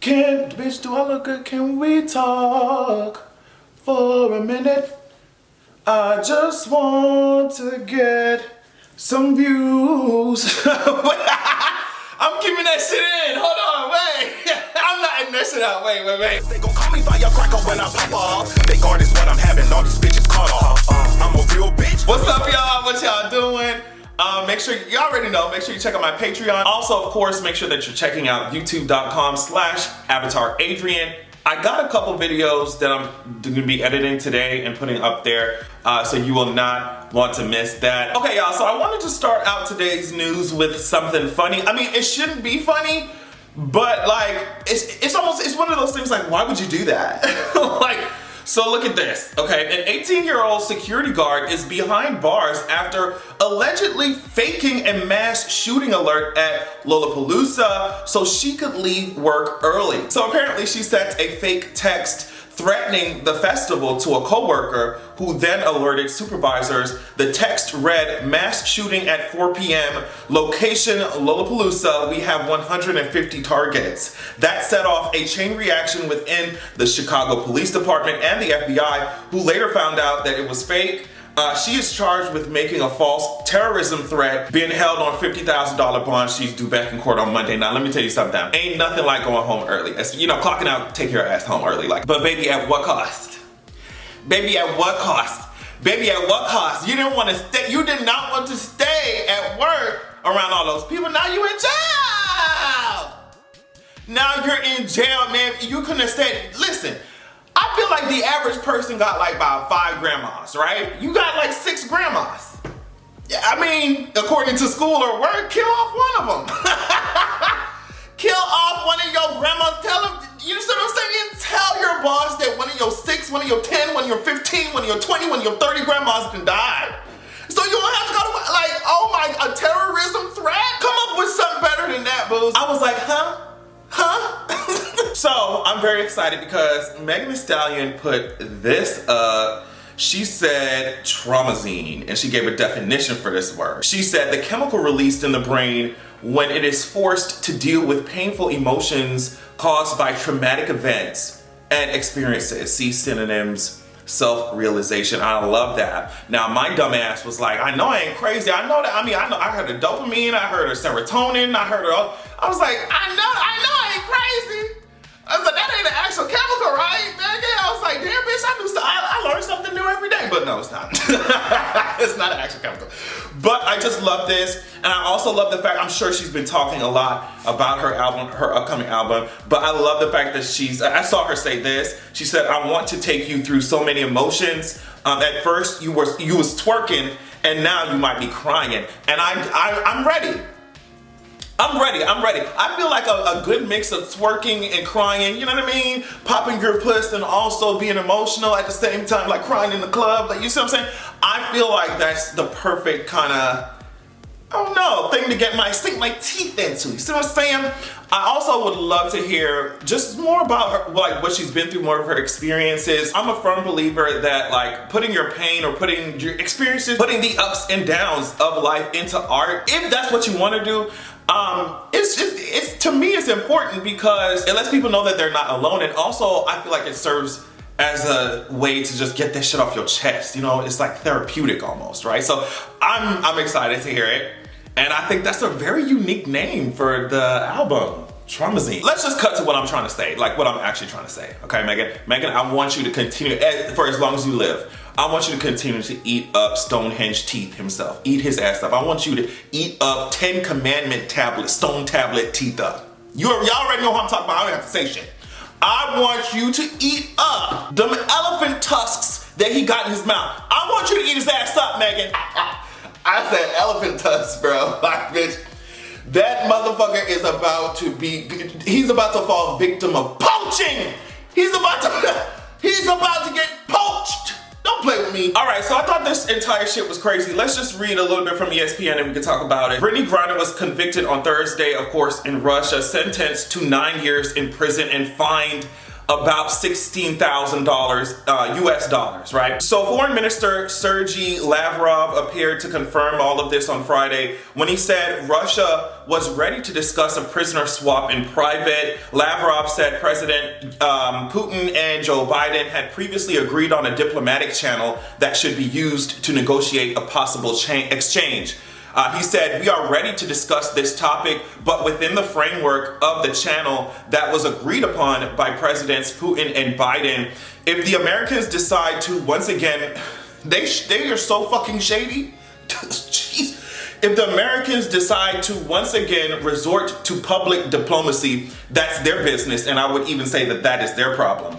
Bitch, do I look good? Can we talk for a minute? I just want to get some views. I'm keeping that shit in. Hold on, wait. I'm not in that shit out. Wait. They gon' call me firecracker when I pop off. They guard is what I'm having. All these bitches caught off. I'm a real bitch. What's up, y'all? What y'all doing? Make sure you already know. Make sure you check out my Patreon. Also, of course, make sure that you're checking out youtube.com/AvatarAdrian. I got a couple videos that I'm gonna be editing today and putting up there, so you will not want to miss that. Okay, y'all, so I wanted to start out today's news with something funny. I mean, it shouldn't be funny, but like, it's one of those things like, why would you do that? So look at this, okay? An 18-year-old security guard is behind bars after allegedly faking a mass shooting alert at Lollapalooza so she could leave work early. So apparently she sent a fake text threatening the festival to a coworker who then alerted supervisors. The text read, "Mass shooting at 4 p.m. Location Lollapalooza. We have 150 targets." That set off a chain reaction within the Chicago Police Department and the FBI, who later found out that it was fake. She is charged with making a false terrorism threat, being held on $50,000 bond. She's due back in court on Monday. Now, let me tell you something. Ain't nothing like going home early. As, you know, clocking out, take your ass home early. But baby, at what cost? Baby, at what cost? Baby, at what cost? You didn't want to stay. You did not want to stay at work around all those people. Now you in jail. Now you're in jail, man. You couldn't have stayed. Listen. I feel like the average person got like about 5 grandmas, right? You got like 6 grandmas. Yeah, I mean, according to school or work, kill off one of them. Kill off one of your grandmas. Tell them, you know what I'm saying? Tell your boss that one of your 6, one of your 10, one of your 15, one of your 20, one of your 30 grandmas can die. So you don't have to go to, like, oh my, a terrorism threat? Come up with something better than that, booze. I was like, huh? So I'm very excited because Megan Thee Stallion put this up. She said traumazine, and she gave a definition for this word. She said the chemical released in the brain when it is forced to deal with painful emotions caused by traumatic events and experiences. See synonyms, self-realization. I love that. Now my dumb ass was like, I know I ain't crazy. I know that. I mean, I heard of dopamine. I heard of serotonin. I was like, I know I ain't crazy. I was like, that ain't an actual chemical, right? I was like, damn, bitch, I learned something new every day. But no, it's not. It's not an actual chemical. But I just love this. And I also love the fact, I'm sure she's been talking a lot about her album, her upcoming album. But I love the fact that I saw her say this. She said, I want to take you through so many emotions. At first, you was twerking, and now you might be crying. And I'm ready. I'm ready. I feel like a good mix of twerking and crying, you know what I mean? Popping your puss and also being emotional at the same time, like crying in the club, like, you see what I'm saying? I feel like that's the perfect kind of, I don't know, thing to sink my teeth into, you see what I'm saying? I also would love to hear just more about her, like what she's been through, more of her experiences. I'm a firm believer that like putting your pain or putting your experiences, putting the ups and downs of life into art, if that's what you want to do, it's to me it's important because it lets people know that they're not alone, and also I feel like it serves as a way to just get that shit off your chest. You know, it's like therapeutic almost, right? So I'm excited to hear it, and I think that's a very unique name for the album, Traumazine. Let's just cut to what I'm trying to say, like what I'm actually trying to say. Okay, Megan, I want you to continue for as long as you live. I want you to continue to eat up Stonehenge teeth himself. Eat his ass up. I want you to eat up 10 Commandment tablet, stone tablet teeth up. Y'all already know what I'm talking about. I don't have to say shit. I want you to eat up them elephant tusks that he got in his mouth. I want you to eat his ass up, Megan. I said elephant tusks, bro. Like, bitch. That motherfucker is he's about to fall victim of poaching. He's about to get poached. Don't play with me. All right, so I thought this entire shit was crazy. Let's just read a little bit from ESPN and we can talk about it. Brittney Griner was convicted on Thursday, of course, in Russia, sentenced to 9 years in prison and fined about $16,000 US dollars, right? So Foreign Minister Sergey Lavrov appeared to confirm all of this on Friday when he said Russia was ready to discuss a prisoner swap in private. Lavrov said President Putin and Joe Biden had previously agreed on a diplomatic channel that should be used to negotiate a possible exchange. He said, we are ready to discuss this topic, but within the framework of the channel that was agreed upon by Presidents Putin and Biden. If the Americans decide to, once again, they are so fucking shady. Jeez. If the Americans decide to once again resort to public diplomacy, that's their business, and I would even say that that is their problem.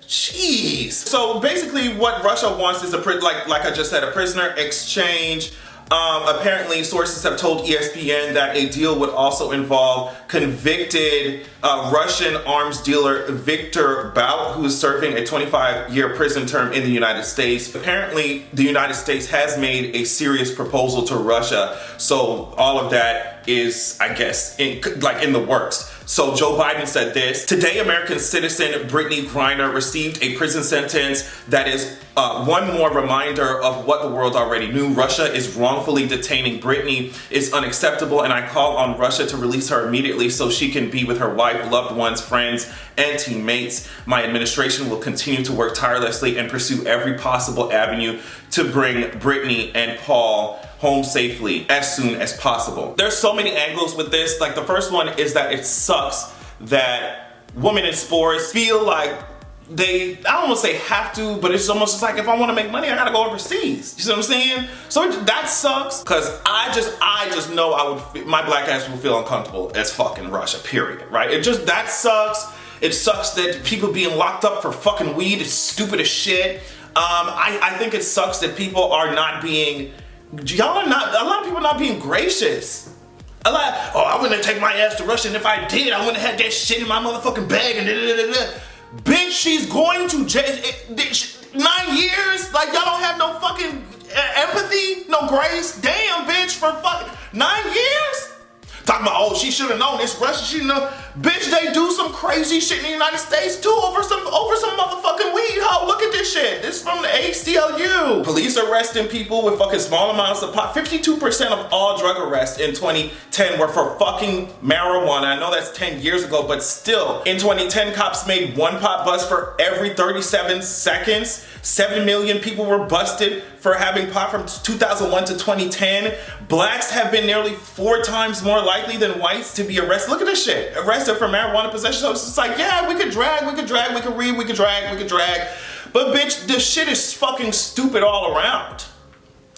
Jeez. So basically what Russia wants is like I just said, a prisoner exchange. Apparently, sources have told ESPN that a deal would also involve convicted Russian arms dealer Viktor Bout, who is serving a 25-year prison term in the United States. Apparently, the United States has made a serious proposal to Russia, so all of that is, I guess, in the works. So Joe Biden said this: today, American citizen Brittney Griner received a prison sentence that is one more reminder of what the world already knew. Russia is wrongfully detaining Brittney. It's unacceptable, and I call on Russia to release her immediately so she can be with her wife, loved ones, friends, and teammates. My administration will continue to work tirelessly and pursue every possible avenue to bring Brittney and Paul home safely as soon as possible. There's so many angles with this. Like, the first one is that it sucks that women in sports feel like I don't want to say have to, but it's almost just like, if I want to make money, I gotta go overseas. You see what I'm saying? So that sucks, because I just know my black ass would feel uncomfortable as fucking Russia, period, right? That sucks. It sucks that people being locked up for fucking weed is stupid as shit. I think it sucks that people are not being, a lot of people not being gracious. I wouldn't take my ass to Russia, and if I did, I wouldn't have had that shit in my motherfucking bag and da-da-da-da-da. Bitch, she's going to jail. 9 years? Like, y'all don't have no fucking empathy? No grace? Damn, bitch, for fucking 9 years? Talking about, oh, she should have known this Russia, she know. Bitch, they do some crazy shit in the United States too over some motherfucking weed. Ho, look at this shit. This is from the ACLU. Police arresting people with fucking small amounts of pot. 52% of all drug arrests in 2010 were for fucking marijuana. I know that's 10 years ago, but still. In 2010, cops made one pot bust for every 37 seconds. 7 million people were busted for having pot from 2001 to 2010. Blacks have been nearly 4 times more likely than whites to be arrested. Look at this shit. Arrested for marijuana possession. So it's just like, yeah, we could drag, we could read, we could drag. But bitch, this shit is fucking stupid all around.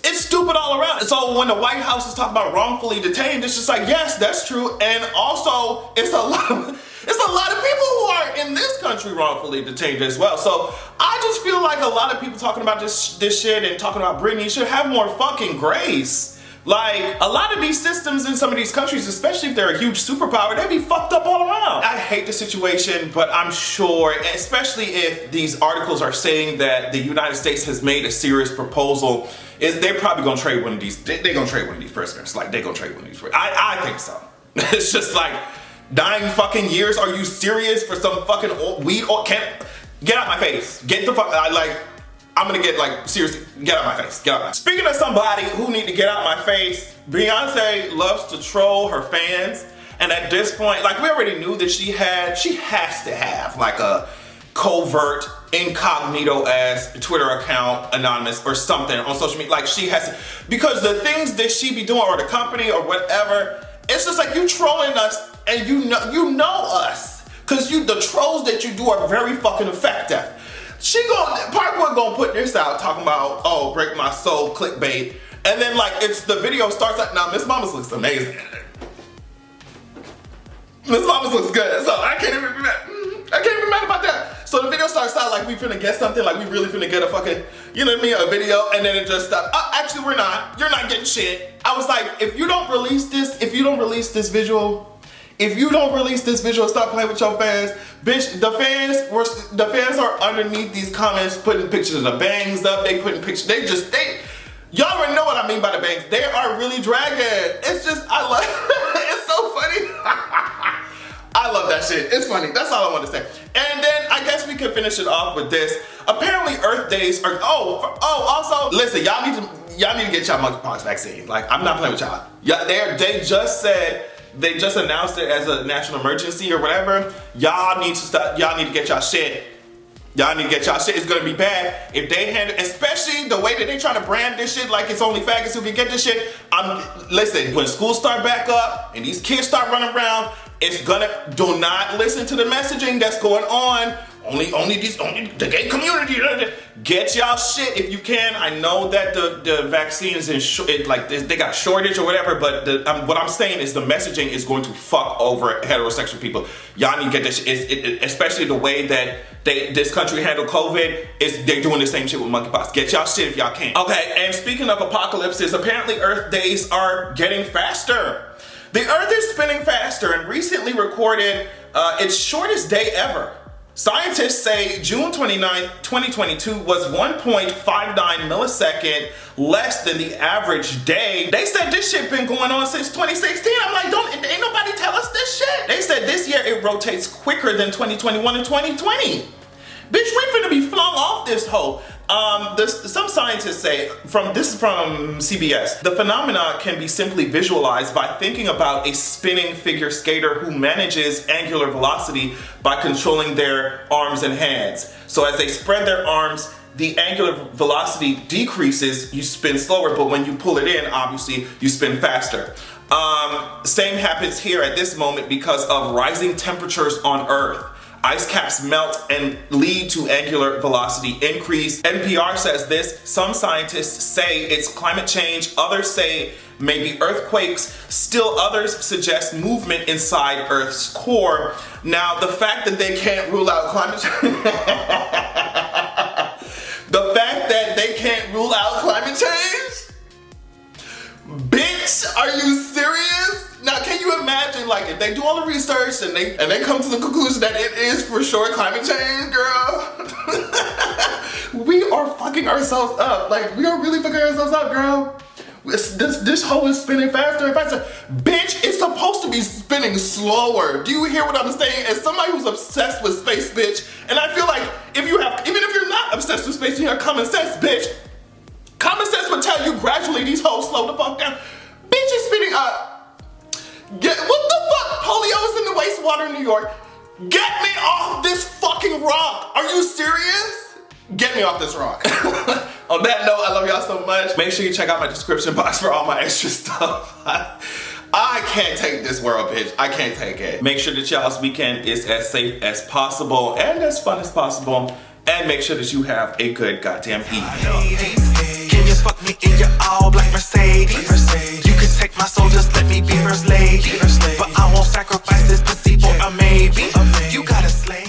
It's stupid all around. So when the White House is talking about wrongfully detained, it's just like, yes, that's true. And also, it's a lot of people who are in this country wrongfully detained as well. So I just feel like a lot of people talking about this shit and talking about Brittney should have more fucking grace. Like, a lot of these systems in some of these countries, especially if they're a huge superpower, they'd be fucked up all around. I hate the situation, but I'm sure, especially if these articles are saying that the United States has made a serious proposal, they're probably gonna trade one of these, they're gonna trade one of these prisoners. Like, they're gonna trade one of these prisoners. I think so. It's just like, 9 fucking years? Are you serious for some fucking weed? Or get out my face. Get the fuck, I'm gonna get seriously, get out my face, get out my face. Speaking of somebody who need to get out my face, Beyonce loves to troll her fans. And at this point, we already knew that she has to have a covert, incognito ass Twitter account, anonymous or something on social media. She has to, because the things that she be doing, or the company or whatever, it's just like, you trolling us and you know us. Cause the trolls that you do are very fucking effective. Parkwood gonna put this out talking about, oh, break my soul, clickbait. And then the video starts out, now Miss Mamas looks amazing. Miss Mamas looks good, so I can't even be mad about that. So the video starts out like we finna get something, like we really finna get a fucking, you know what I mean, a video, and then it just stopped. Oh, actually we're not, you're not getting shit. I was like, if you don't release this visual, stop playing with your fans. Bitch, the fans are underneath these comments putting pictures of the bangs up. They putting pictures, y'all already know what I mean by the bangs. They are really dragging. It's just, I love, it's so funny. I love that shit. It's funny. That's all I want to say. And then I I guess we can finish it off with this. Apparently Earth Days are, also, listen, y'all need to get y'all monkeypox vaccine. Like, I'm not playing with y'all. They just announced it as a national emergency or whatever. Y'all need to get y'all shit. Y'all need to get y'all shit. It's gonna be bad if they handle, especially the way that they trying to brand this shit like it's only faggots who can get this shit. Listen, when schools start back up and these kids start running around, do not listen to the messaging that's going on. Only the gay community. Get y'all shit if you can. I know that the vaccine is they got a shortage or whatever, but what I'm saying is the messaging is going to fuck over heterosexual people. Y'all need to get this shit, especially the way that this country handled COVID. They're doing the same shit with monkeypox. Get y'all shit if y'all can. Okay, and speaking of apocalypses, apparently Earth days are getting faster. The Earth is spinning faster and recently recorded its shortest day ever. Scientists say June 29th, 2022 was 1.59 millisecond less than the average day. They said this shit been going on since 2016. I'm like, ain't nobody tell us this shit. They said this year it rotates quicker than 2021 and 2020. Bitch, we finna be flung off this hoe. Some scientists say, this is from CBS, the phenomena can be simply visualized by thinking about a spinning figure skater who manages angular velocity by controlling their arms and hands. So as they spread their arms, the angular velocity decreases, you spin slower, but when you pull it in, obviously, you spin faster. Same happens here at this moment because of rising temperatures on Earth. Ice caps melt and lead to angular velocity increase. NPR says this. Some scientists say it's climate change. Others say maybe earthquakes. Still others suggest movement inside Earth's core. Now, the fact that they can't rule out climate change... The fact that they can't rule out climate change? Bitch, are you serious? Now, can you imagine, like, if they do all the research and they come to the conclusion that it is for sure climate change, girl? We are fucking ourselves up. Like, we are really fucking ourselves up, girl. This hoe is spinning faster and faster. Bitch, it's supposed to be spinning slower. Do you hear what I'm saying? As somebody who's obsessed with space, bitch, and I feel like even if you're not obsessed with space, you have common sense, bitch. Common sense would tell you gradually these hoes slow the fuck down. Bitch is spinning up. What the fuck? Polio is in the wastewater in New York. Get me off this fucking rock. Are you serious? Get me off this rock. On that note, I love y'all so much. Make sure you check out my description box for all my extra stuff. I can't take this world, bitch. I can't take it. Make sure that y'all's weekend is as safe as possible and as fun as possible. And make sure that you have a good goddamn evening. Can you fuck me in your all black Mercedes? You can take my soul, just let me be first lady. But I won't sacrifice this pussy for a maybe. You gotta slay.